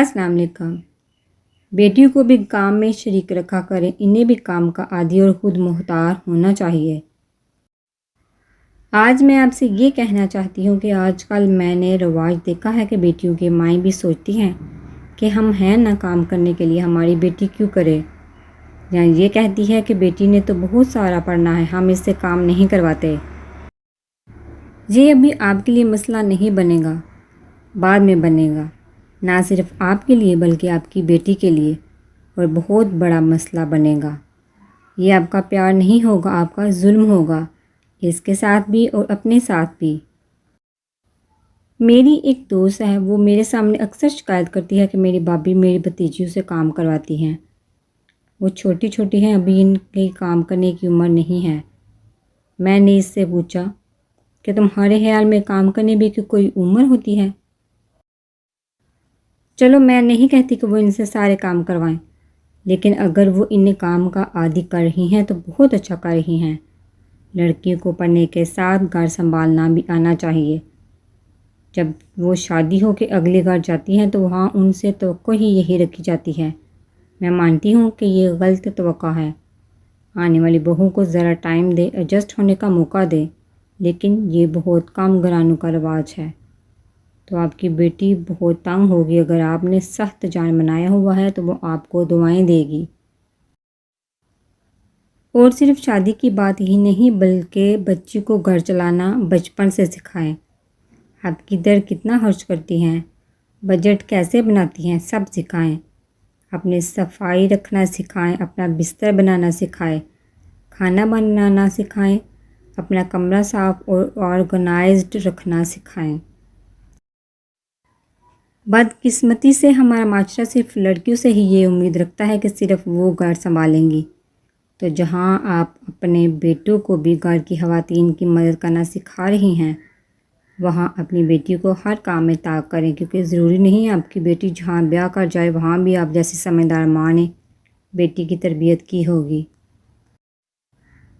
अस्सलाम वालेकुम। बेटियों को भी काम में शरीक रखा करें, इन्हें भी काम का आदी और खुद मुख्तार होना चाहिए। आज मैं आपसे ये कहना चाहती हूँ कि आजकल मैंने रवाज देखा है कि बेटियों की माएँ भी सोचती हैं कि हम हैं ना काम करने के लिए, हमारी बेटी क्यों करे। या ये कहती है कि बेटी ने तो बहुत सारा पढ़ना है, हम इससे काम नहीं करवाते। ये अभी आपके लिए मसला नहीं बनेगा, बाद में बनेगा, ना सिर्फ आपके लिए बल्कि आपकी बेटी के लिए, और बहुत बड़ा मसला बनेगा। ये आपका प्यार नहीं होगा, आपका जुल्म होगा, इसके साथ भी और अपने साथ भी। मेरी एक दोस्त है, वो मेरे सामने अक्सर शिकायत करती है कि मेरी भाभी मेरी भतीजियों से काम करवाती हैं। वो छोटी छोटी हैं, अभी इनके काम करने की उम्र नहीं है। मैंने इससे पूछा कि तुम्हारे ख्याल में काम करने भी की कोई उम्र होती है? चलो मैं नहीं कहती कि वो इनसे सारे काम करवाएं, लेकिन अगर वो इन्हें काम का आदी कर रही हैं तो बहुत अच्छा कर रही हैं। लड़कियों को पढ़ने के साथ घर संभालना भी आना चाहिए। जब वो शादी हो के अगले घर जाती हैं तो वहाँ उनसे तवक्को ही यही रखी जाती है। मैं मानती हूँ कि ये गलत तवक्को है। आने वाली बहू को ज़रा टाइम दे, एडजस्ट होने का मौका दे, लेकिन ये बहुत कम घरानों का रवाज है। तो आपकी बेटी बहुत तंग होगी। अगर आपने सख्त जान बनाया हुआ है तो वो आपको दुआएं देगी। और सिर्फ शादी की बात ही नहीं, बल्कि बच्ची को घर चलाना बचपन से सिखाएं। आप किधर कितना खर्च करती हैं, बजट कैसे बनाती हैं, सब सिखाएं। अपने सफाई रखना सिखाएं, अपना बिस्तर बनाना सिखाएं, खाना बनाना सिखाएं, अपना कमरा साफ और ऑर्गेनाइज्ड रखना सिखाएं। बदकिस्मती से हमारा माशरा सिर्फ लड़कियों से ही ये उम्मीद रखता है कि सिर्फ वो घर संभालेंगी। तो जहां आप अपने बेटों को भी घर की ख़वातीन की मदद करना सिखा रही हैं, वहां अपनी बेटी को हर काम में ताक़ करें, क्योंकि ज़रूरी नहीं है आपकी बेटी जहां ब्याह कर जाए वहां भी आप जैसी समझदार माँ ने बेटी की तरबियत की होगी।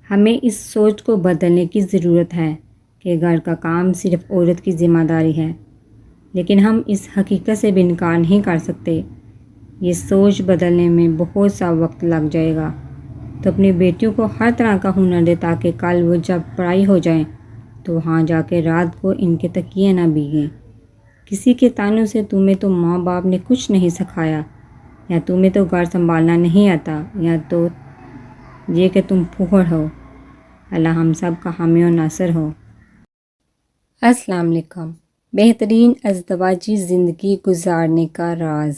हमें इस सोच को बदलने की ज़रूरत है कि घर का काम सिर्फ औरत की ज़िम्मेदारी है, लेकिन हम इस हकीकत से भी इनकार नहीं कर सकते। ये सोच बदलने में बहुत सा वक्त लग जाएगा। तो अपनी बेटियों को हर तरह का हुनर दे, ताकि कल वो जब पढ़ाई हो जाए तो वहाँ जाके रात को इनके तकिए ना भीगें। किसी के तानों से तुम्हें तो माँ बाप ने कुछ नहीं सिखाया, या तुम्हें तो घर संभालना नहीं आता, या तो ये कि तुम फूहड़ हो। अल्लाह हम सब का हामी और नासर हो। अस्सलाम वालेकुम। बेहतरीन अज़दवाजी ज़िंदगी गुजारने का राज।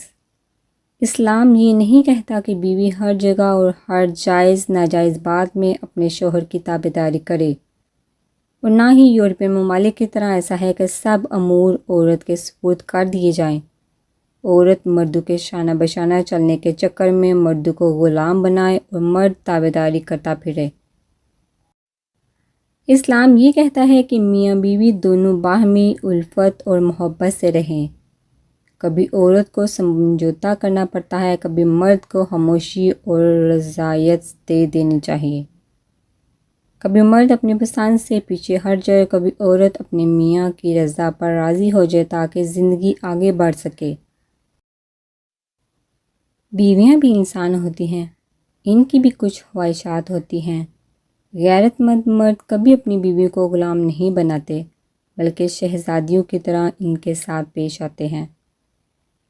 इस्लाम ये नहीं कहता कि बीवी हर जगह और हर जायज़ नाजायज़ बात में अपने शोहर की ताबेदारी करे, और ना ही यूरोपीय ममालिक की तरह ऐसा है कि सब अमूर औरत के सुपुर्द कर दिए जाएं। औरत मर्दों के शाना बशाना चलने के चक्कर में मर्दों को ग़ुलाम बनाए और मर्द ताबेदारी करता फिरे। इस्लाम ये कहता है कि मियाँ बीवी दोनों बाहमी उल्फत और मोहब्बत से रहें। कभी औरत को समझौता करना पड़ता है, कभी मर्द को खामोशी और रज़ायत दे देनी चाहिए। कभी मर्द अपनी पसंद से पीछे हट जाए, कभी औरत अपने मियाँ की रज़ा पर राज़ी हो जाए ताकि ज़िंदगी आगे बढ़ सके। बीवियाँ भी इंसान होती हैं, इनकी भी कुछ ख्वाहिशात होती हैं। गैरतमंद मर्द कभी अपनी बीवी को ग़ुलाम नहीं बनाते, बल्कि शहज़ादियों की तरह इनके साथ पेश आते हैं।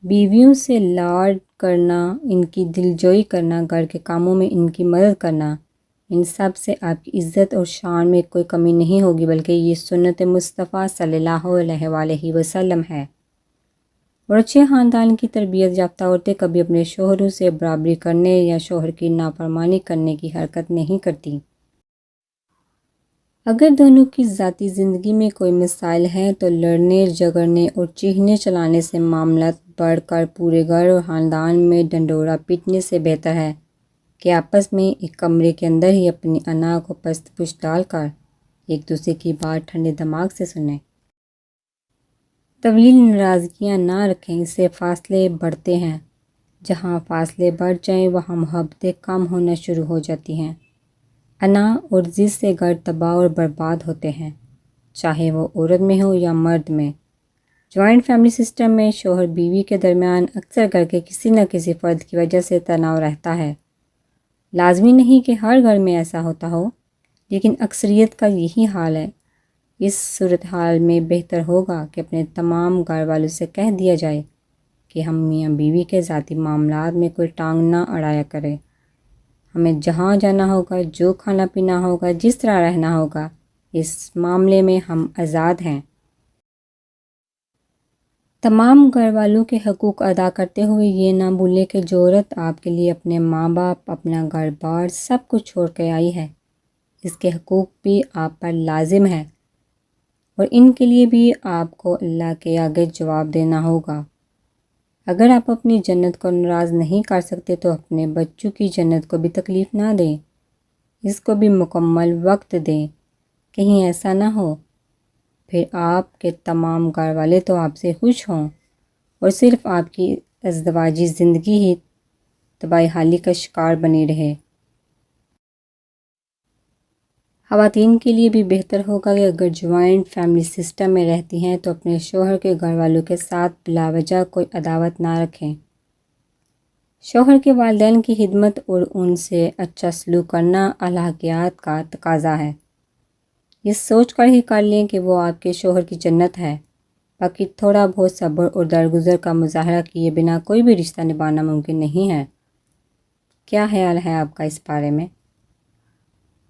बीवियों से लाड करना, इनकी दिलजोई करना, घर के कामों में इनकी मदद करना, इन सब से आपकी इज़्ज़त और शान में कोई कमी नहीं होगी, बल्कि ये सुन्नत मुस्तफ़ा सल्लल्लाहु अलैहि वसल्लम है। और अच्छे ख़ानदान की तरबियत याफ्ता औरतें कभी अपने शोहरों से बराबरी करने या शोहर की नाफरमानी करने की हरकत नहीं करती। अगर दोनों की ज़ाती ज़िंदगी में कोई मसाइल हैं तो लड़ने झगड़ने और चीखने चलाने से मामला बढ़कर पूरे घर और ख़ानदान में डंडोरा पीटने से बेहतर है कि आपस में एक कमरे के अंदर ही अपनी अना को पस्त पुश डालकर एक दूसरे की बात ठंडे दिमाग से सुने। तवील नाराज़गियाँ ना रखें, इससे फासले बढ़ते हैं। जहाँ फासले बढ़ जाएं वहाँ मोहब्बतें कम होना शुरू हो जाती हैं। अना और ज़िद से घर तबाह और बर्बाद होते हैं, चाहे वो औरत में हो या मर्द में। جوائنٹ فیملی سسٹم میں شوہر بیوی کے درمیان اکثر کر کے کسی نہ کسی فرد کی وجہ سے تناؤ رہتا ہے۔ لازمی نہیں کہ ہر گھر میں ایسا ہوتا ہو، لیکن اکثریت کا یہی حال ہے۔ اس صورتحال میں بہتر ہوگا کہ اپنے تمام گھر والوں سے کہہ دیا جائے کہ ہم میاں بیوی کے ذاتی معاملات میں کوئی ٹانگ نہ اڑایا کرے۔ ہمیں جہاں جانا ہوگا، جو کھانا پینا ہوگا، جس طرح رہنا ہوگا، اس معاملے میں ہم آزاد ہیں۔ تمام گھر والوں کے حقوق ادا کرتے ہوئے یہ نہ بھولیں کہ جو عورت آپ کے لیے اپنے ماں باپ، اپنا گھر بار سب کچھ چھوڑ کے آئی ہے، اس کے حقوق بھی آپ پر لازم ہے، اور ان کے لیے بھی آپ کو اللہ کے آگے جواب دینا ہوگا۔ اگر آپ اپنی جنت کو ناراض نہیں کر سکتے تو اپنے بچوں کی جنت کو بھی تکلیف نہ دیں، اس کو بھی مکمل وقت دیں۔ کہیں ایسا نہ ہو پھر آپ کے تمام گھر والے تو آپ سے خوش ہوں اور صرف آپ کی ازدواجی زندگی ہی تباہ حالی کا شکار بنی رہے۔ خواتین کے لیے بھی بہتر ہوگا کہ اگر جوائنٹ فیملی سسٹم میں رہتی ہیں تو اپنے شوہر کے گھر والوں کے ساتھ بلا وجہ کوئی عداوت نہ رکھیں۔ شوہر کے والدین کی خدمت اور ان سے اچھا سلوک کرنا اخلاقیات کا تقاضا ہے۔ یہ سوچ کر ہی کر لیں کہ وہ آپ کے شوہر کی جنت ہے۔ باقی تھوڑا بہت صبر اور درگزر کا مظاہرہ کیے بنا کوئی بھی رشتہ نبھانا ممکن نہیں ہے۔ کیا خیال ہے آپ کا اس بارے میں؟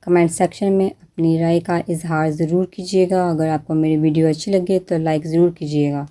کمنٹ سیکشن میں اپنی رائے کا اظہار ضرور کیجیے گا۔ اگر آپ کو میری ویڈیو اچھی لگے تو لائک ضرور کیجیے گا۔